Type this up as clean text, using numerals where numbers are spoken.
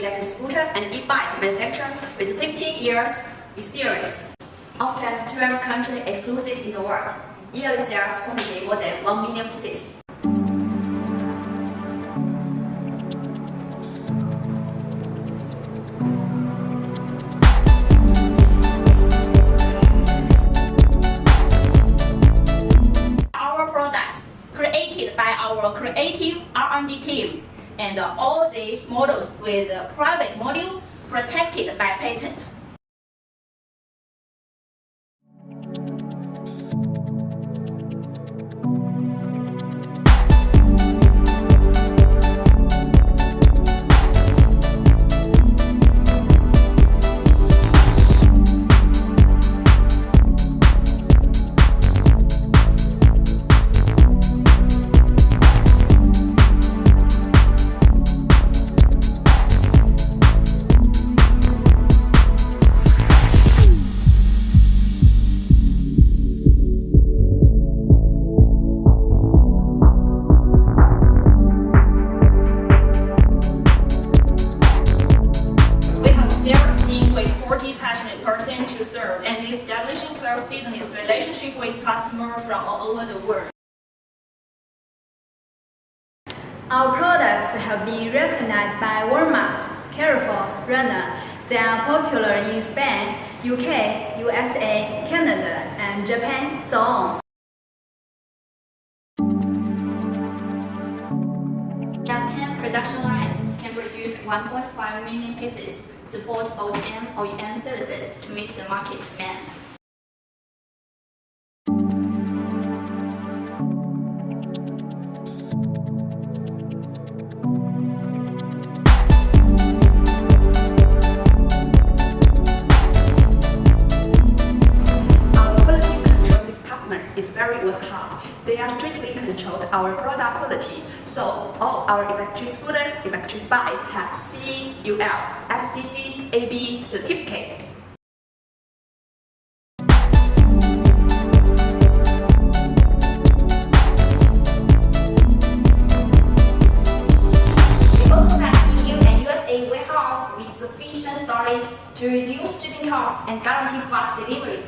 electric scooter and e-bike manufacturer with 15 years experience. Often 12 country exclusives in the world. Yearly sales quantity more than 1 million pieces. Our products created by our creative R&D team, and all these models with a private module protected by patent. Passionate person to serve and establishing close business relationship with customers from all over the world. Our products have been recognized by Walmart, Carrefour, Runner. They are popular in Spain, UK, USA, Canada, and Japan, so on. Our 10 production lines can produce 1.5 million pieces. Support OEM services to meet the market demands. Our quality control department is very well hard. They are strictly controlled our product quality, so all our electric scooter, electric bike have CUL, FCC, AB certificate. We also have EU and USA warehouse with sufficient storage to reduce shipping costs and guarantee fast delivery.